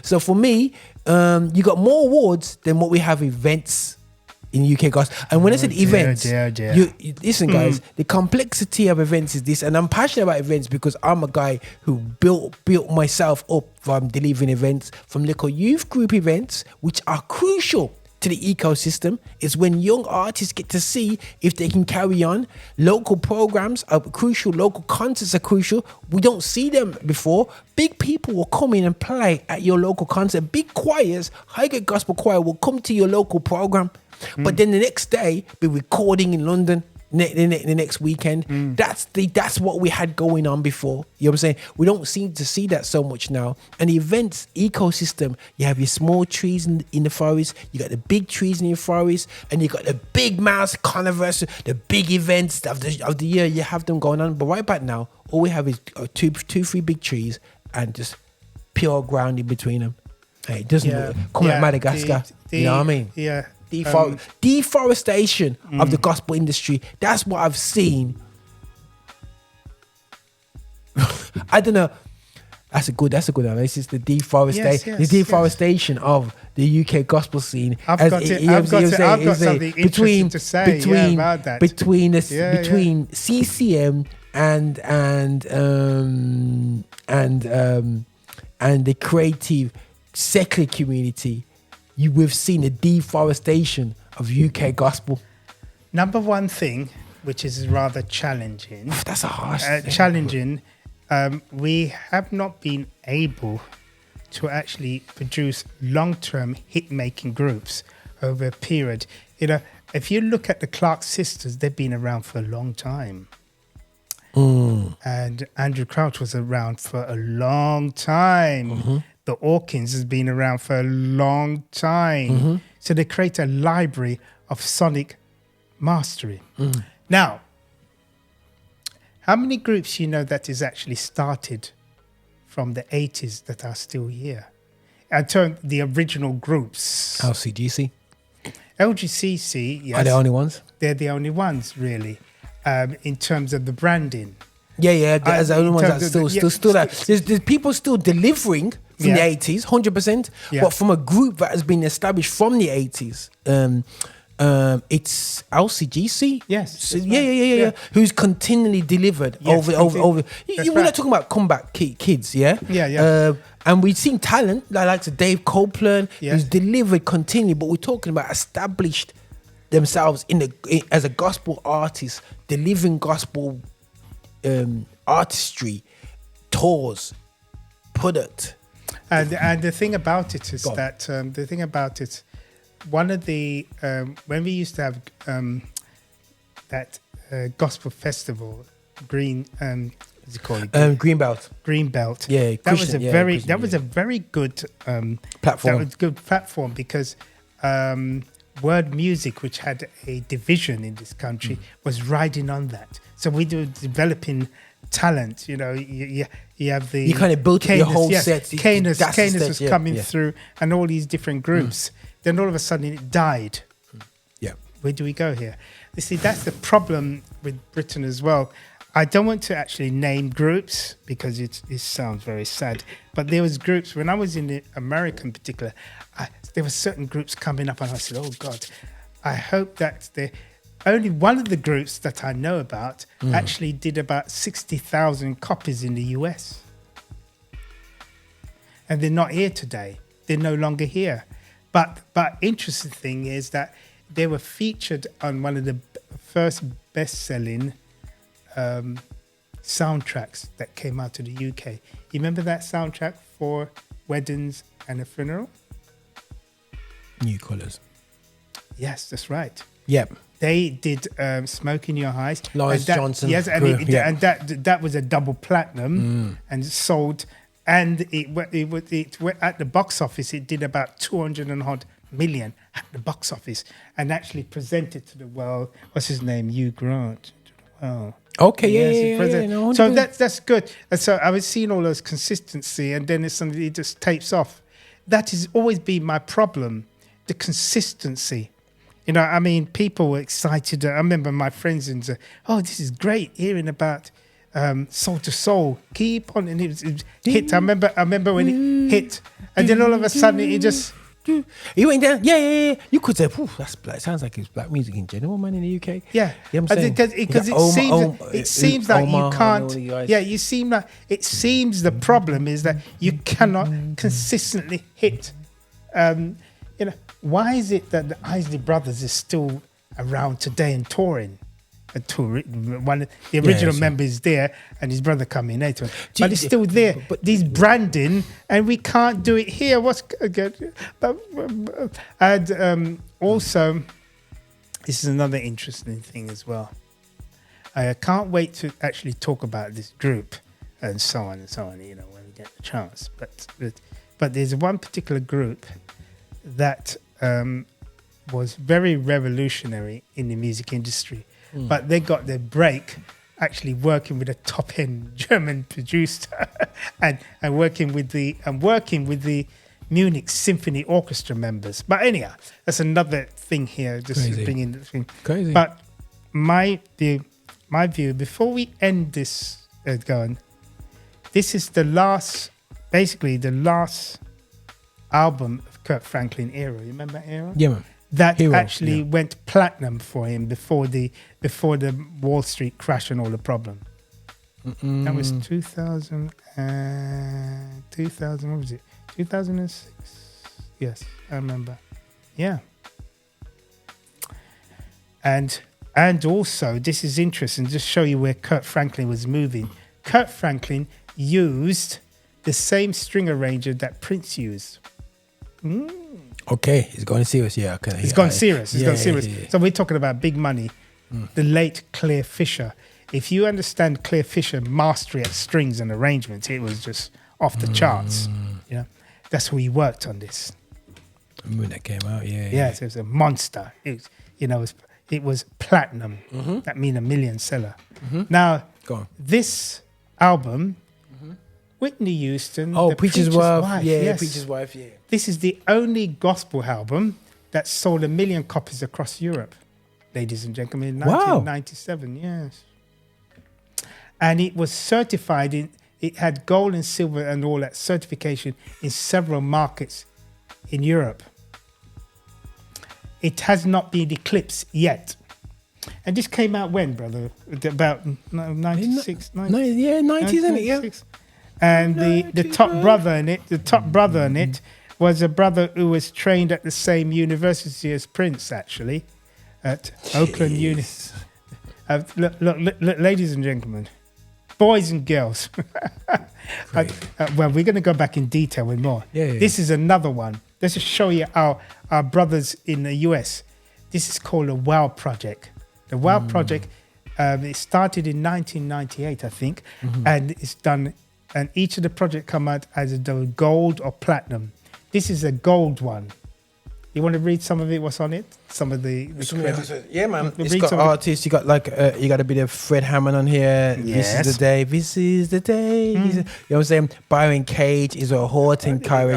So for me, you got more awards than what we have events in UK gospel. And when I said events, you listen, guys, the complexity of events is this, and I'm passionate about events because I'm a guy who built myself up from delivering events, from little youth group events, which are crucial to the ecosystem. Is when young artists get to see if they can carry on. Local programs are crucial, local concerts are crucial. We don't see them before. Big people will come in and play at your local concert. Big choirs, Highgate Gospel Choir will come to your local program. But then the next day, be recording in London. the next weekend. That's what we had going on before. You know what I'm saying? We don't seem to see that so much now. And the events ecosystem, you have your small trees in the forest, you got the big trees in your forest, and you got the big mouse carnivores, the big events of the year. You have them going on, but right back now, all we have is two, three big trees and just pure ground in between them. Hey, it doesn't come like Madagascar. You know what I mean? Yeah. Deforestation of the gospel industry. That's what I've seen. I don't know. That's a good analysis. The deforestation of the UK gospel scene. I've got something interesting to say about that. Between CCM and the creative secular community, we've seen a deforestation of UK gospel. Number one thing, which is rather challenging. That's a harsh thing. Challenging. We have not been able to actually produce long-term hit-making groups over a period. You know, if you look at the Clark sisters, they've been around for a long time. And Andrew Crouch was around for a long time. The Hawkins has been around for a long time. So they create a library of sonic mastery. Now, how many groups you know that is actually started from the 80s that are still here? And turn the original groups. LCGC? LGCC, yes. Are they the only ones? They're the only ones, really, in terms of the branding. As the only ones that still that. There's people still delivering from the 80s, 100%. But from a group that has been established from the 80s, it's LCGC. Yes. So, yeah. Who's continually delivered over. We're not talking about comeback kids, yeah? Yeah. And we've seen talent like Dave Copeland, who's delivered continually, but we're talking about established themselves as a gospel artist, delivering gospel artistry, tours, product. And the thing about it is one of the when we used to have that gospel festival, what's it called? Greenbelt. Greenbelt. Yeah, that was a very good platform. That was a good platform because Word Music, which had a division in this country, was riding on that. So we were developing talent. You know, you have the... You kind of built your whole set. Canis was coming through and all these different groups. Then all of a sudden it died. Yeah. Where do we go here? You see, that's the problem with Britain as well. I don't want to actually name groups because it sounds very sad. But there was groups, when I was in America in particular, there were certain groups coming up and I said, oh God, I hope that only one of the groups that I know about actually did about 60,000 copies in the US. And they're not here today. They're no longer here. But interesting thing is that they were featured on one of the first best-selling soundtracks that came out of the UK. You remember that soundtrack for Weddings and a Funeral? New Colours. Yes, that's right. Yep. They did Smoke in Your Eyes. Lawrence Johnson. Yes, and that was a double platinum and sold. And it went at the box office. It did about 200 and odd million at the box office, and actually presented to the world. What's his name? Hugh Grant. Oh, okay, yeah. No, so that's good. And so I was seeing all those consistency, and then it just tapes off. That has always been my problem, the consistency. You know, I mean, people were excited. I remember my friends and said, "Oh, this is great hearing about." Soul to Soul, keep on, and it was hit. I remember when it hit, and then all of a sudden it just. He went down. Yeah. You could say, that's black. Sounds like it's black music in general, man, in the UK. Yeah, you know what I'm saying? Because it seems like you can't. Yeah, it seems the problem is that you cannot consistently hit. Why is it that the Isley Brothers is still around today and touring? The original member is there and his brother coming later, but it's still there. But these branding, and we can't do it here. What's good? And also, this is another interesting thing as well. I can't wait to actually talk about this group and so on and so on, you know, when we get the chance. But there's one particular group that was very revolutionary in the music industry. But they got their break actually working with a top-end German producer and working with the Munich Symphony Orchestra members. But anyhow, that's another thing here. Just Crazy. bringing the thing. Crazy. But my view, before we end this, going, this is basically the last album of Kurt Franklin era. You remember that era? Yeah, man. That Hero, actually went platinum for him before the Wall Street crash and all the problem. That was 2000. 2000. What was it? 2006. Yes, I remember. Yeah. And also, this is interesting. Just show you where Kurt Franklin was moving. Kurt Franklin used the same string arranger that Prince used. Okay, he's going serious. Yeah, okay. He's gone serious. He's Yeah, gone serious. yeah. So we're talking about big money. The late Claire Fisher. If you understand Claire Fisher mastery at strings and arrangements, it was just off the charts. Yeah, that's who he worked on this. When that came out, yeah. Yes, it was a monster. It was platinum. That means a million seller. Now, Go on. this album, Whitney Houston. Oh, the Preacher's Wife. Yeah, yes. Preacher's Wife, yeah. This is the only gospel album that sold 1 million copies across Europe, ladies and gentlemen, in Wow. 1997, yes. And it was certified it had gold and silver and all that certification in several markets in Europe. It has not been eclipsed yet. And this came out when, brother? About 96? 90s, isn't it? Yeah. 96. And the top brother in it was a brother who was trained at the same university as Prince, actually, at Oakland Uni. Look, ladies and gentlemen, boys and girls. Well, we're going to go back in detail with more. Yeah. This is another one. Let's just show you our brothers in the US. This is called the WOW Project. The WOW Project, it started in 1998, I think, and it's done. And each of the projects come out as a gold or platinum. This is a gold one. You want to read some of it? What's on it? Some of the credits? Yeah, man. Read It's got some of it. artists. You got you got a bit of Fred Hammond on here. This is the day. This is the day. You know what I'm saying? Byron Cage, Israel Horton, Kyra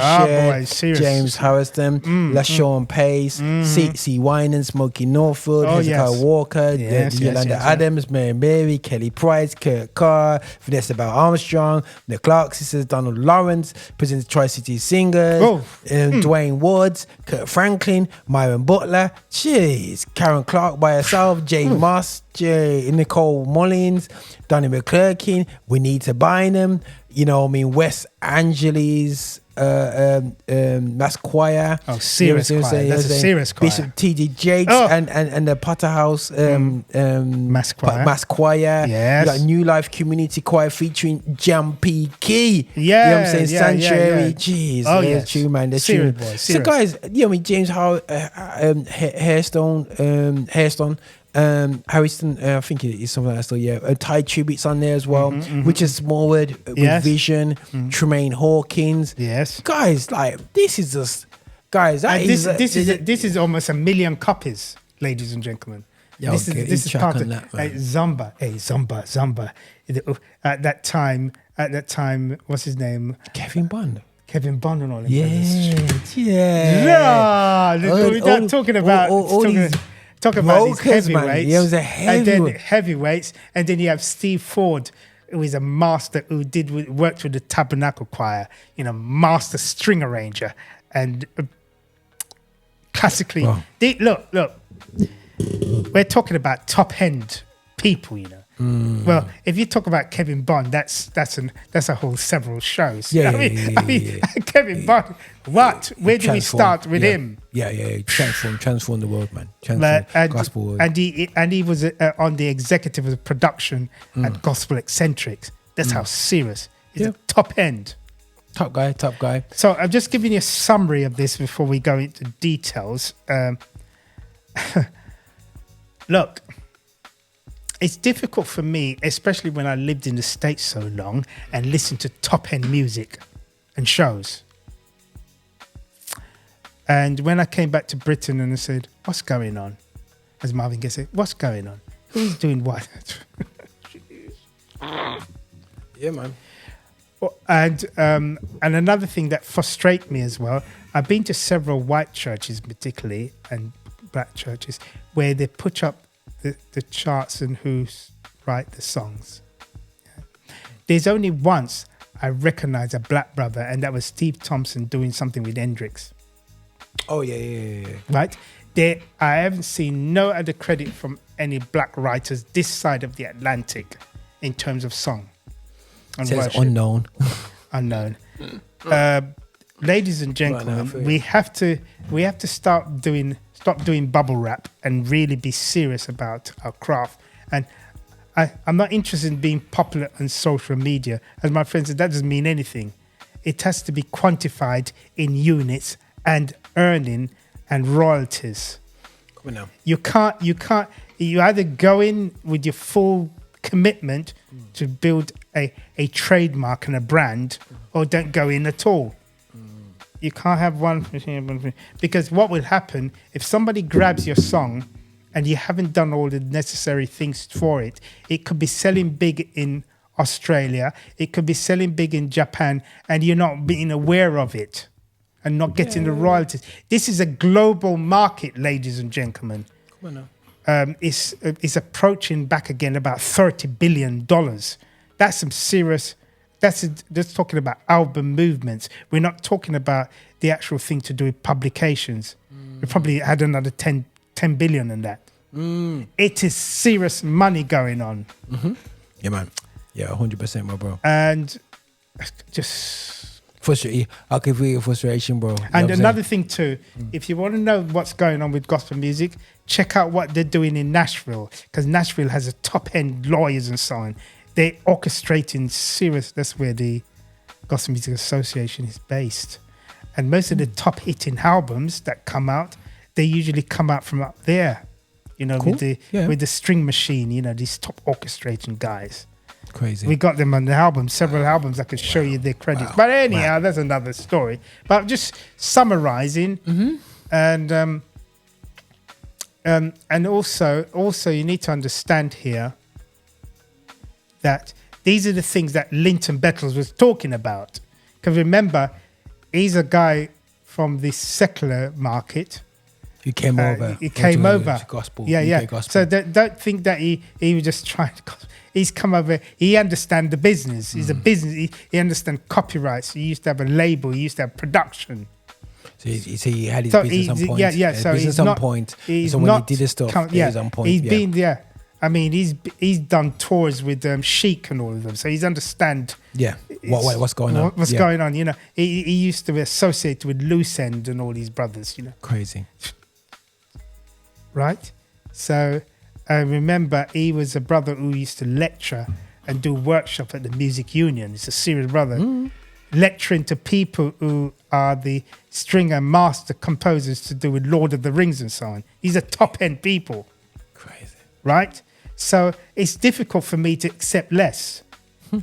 boy, Sher, serious. James Harrison, LaShawn Pace, C. Winan, Smokey Norfield, Oh, Hezekiah yes. Walker, Yes, Yolanda yes. Adams, Mary Mary, Kelly Price, Kurt Carr, Vanessa Bell Armstrong, the Clark sisters, Donald Lawrence, President Tri-City Singers, Dwayne Woods, Kurt Franklin, Myron Butler, jeez, Karen Clark by herself, Jay Moss, Nicole Mullins, Donnie McClurkin, Winita Bynum, you know what I mean, Wes Angeles, Mass Choir. Oh, serious you know what I'm choir. saying? That's a serious choir. Bishop T.D. Jakes Oh. and the Potter House Mass choir. Mass Choir. Yes. You got New Life Community Choir featuring Jam P. Key. Yeah, You know what I'm saying? yeah, Sanctuary. yeah. Jeez. Oh, yeah, yes. true, man. That's Serious, true. boy, So, serious. guys, you know, I mean, James Hairstone, Harrison, I think it is something like that still, yeah. Ty Tributes on there as well, Richard Smallwood with Yes. Vision, Tremaine Hawkins. Yes. Guys, like, this is just, guys, that And is this is almost 1 million copies, ladies and gentlemen. Yeah, this okay, is track part on of that, man. Zomba. At that time, what's his name? Kevin Bond. Kevin Bond and all them Yeah, brothers. yeah. All- talking about these these brokers, man. heavyweights. Yeah, it was a And then heavyweight. heavyweights, and then you have Steve Ford, who is a master who worked with the Tabernacle Choir, you know, master string arranger, and classically, Wow. look, we're talking about top end people, you know. Well, if you talk about Kevin Bond, that's a whole several shows. Yeah, I mean, Kevin Bond. What? Where do we start with him? Yeah. Transform the world, man. Gospel world. And he was on the executive of production at Gospel Eccentrics. That's how serious. He's a top end. Top guy. So I'm just giving you a summary of this before we go into details. Look, it's difficult for me, especially when I lived in the States so long and listened to top-end music and shows. And when I came back to Britain and I said, what's going on? As Marvin Gaye said, what's going on? Who's doing what? Yeah, man. And another thing that frustrates me as well, I've been to several white churches particularly and black churches where they put up the charts and who write the songs. Yeah. There's only once I recognized a black brother, and that was Steve Thompson doing something with Hendrix. Oh, yeah. Right? I haven't seen no other credit from any black writers this side of the Atlantic in terms of song. And Says worship. unknown. Unknown. Ladies and gentlemen, we have to stop doing bubble wrap and really be serious about our craft. And I'm not interested in being popular on social media. As my friend said, that doesn't mean anything. It has to be quantified in units and earning and royalties. Come on now. You either go in with your full commitment to build a trademark and a brand, or don't go in at all. You can't have one, because what will happen if somebody grabs your song and you haven't done all the necessary things for it? It could be selling big in Australia, it could be selling big in Japan, and you're not being aware of it and not getting the royalties. This is a global market, ladies and gentlemen. Come on now. It's approaching back again about $30 billion. That's some serious. That's talking about album movements. We're not talking about the actual thing to do with publications. We probably had another 10 billion in that. It is serious money going on. Mm-hmm. Yeah, man. Yeah, 100%, my bro. And just frustrating. I'll give you frustration, bro. And another thing too, if you want to know what's going on with gospel music, check out what they're doing in Nashville, because Nashville has a top-end lawyers and so on. They're orchestrating serious. That's where the Gospel Music Association is based, and most of the top hitting albums that come out, they usually come out from up there. You know, cool. with the string machine. You know, these top orchestrating guys. Crazy. We got them on the album, several albums. I could show you their credits, but anyhow, that's another story. But just summarizing, and also you need to understand here that these are the things that Linton Bettles was talking about. Because remember, he's a guy from the secular market. He came over. He came over. Gospel. Yeah. Gospel. So don't think that he was just trying to... He's come over. He understands the business. He's a business. He understands copyrights. He used to have a label. He used to have production. So he had his business on point. Yeah. So business he's on not, point. He's so when not he did his stuff, he's on point. He's been there. I mean, he's done tours with Chic and all of them, so he's understand. Yeah, what's going on? What's going on? You know, he used to be associated with Loose End and all these brothers. You know, crazy, right? So I remember he was a brother who used to lecture and do workshop at the Music Union. He's a serious brother, lecturing to people who are the string and master composers to do with Lord of the Rings and so on. These are top end people. Crazy, right? So it's difficult for me to accept less.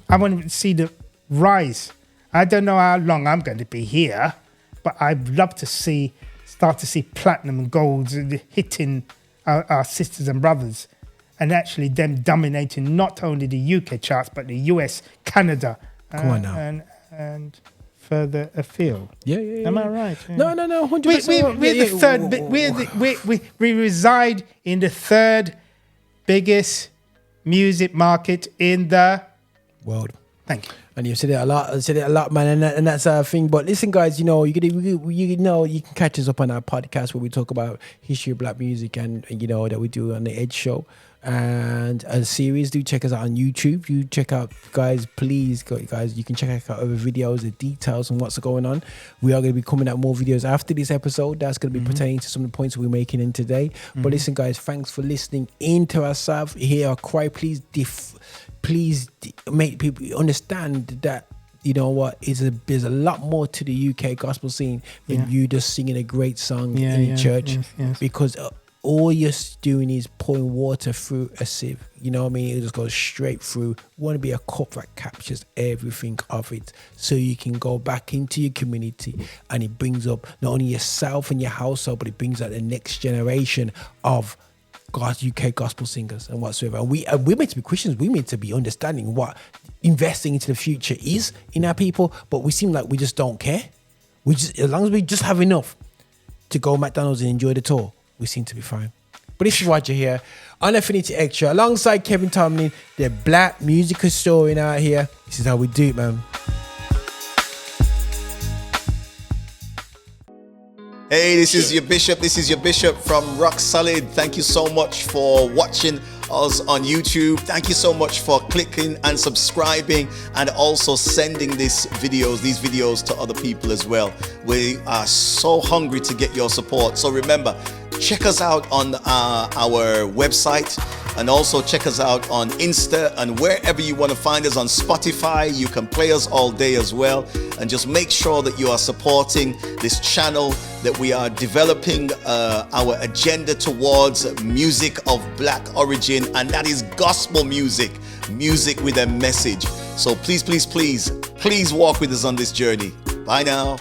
I want to see the rise. I don't know how long I'm going to be here, but I'd love to start to see platinum and golds hitting our sisters and brothers, and actually them dominating not only the UK charts, but the US, Canada, Come on now. and further afield. Yeah. Am I right? Yeah. No, 100%. We're the third. We reside in the third biggest music market in the world. Thank you. And you've said it a lot, man, and that's our thing. But listen, guys, you know, you can catch us up on our podcast where we talk about history of black music, and you know that we do on the Edge Show and a series. Do check us out on YouTube. You check out, guys. Please, guys, you can check out other videos, the details, and what's going on. We are going to be coming out more videos after this episode. That's going to be pertaining to some of the points we're making in today. But listen, guys, thanks for listening into ourselves here. Cry, please make people understand that, you know what, there's a lot more to the UK gospel scene than you just singing a great song in church. Yes. Because all you're doing is pouring water through a sieve. You know what I mean? It just goes straight through. You want to be a cup that captures everything of it, so you can go back into your community, and it brings up not only yourself and your household, but it brings out the next generation of UK gospel singers and whatsoever. And we're meant to be Christians. We're meant to be understanding what investing into the future is in our people, but we seem like we just don't care. We just, as long as we just have enough to go McDonald's and enjoy the tour, we seem to be fine. But this is what you're here on Affinity Extra alongside Kevin Tomlin, the black music historian out here. This is how we do it, man. Hey, this is your bishop. This is your bishop from Rock Solid. Thank you so much for watching us on YouTube. Thank you so much for clicking and subscribing, and also sending these videos to other people as well. We are so hungry to get your support. So remember, check us out on our website, and also check us out on Insta, and wherever you want to find us on Spotify. You can play us all day as well. And just make sure that you are supporting this channel, that we are developing our agenda towards music of black origin, and that is gospel music with a message. So please walk with us on this journey. Bye now.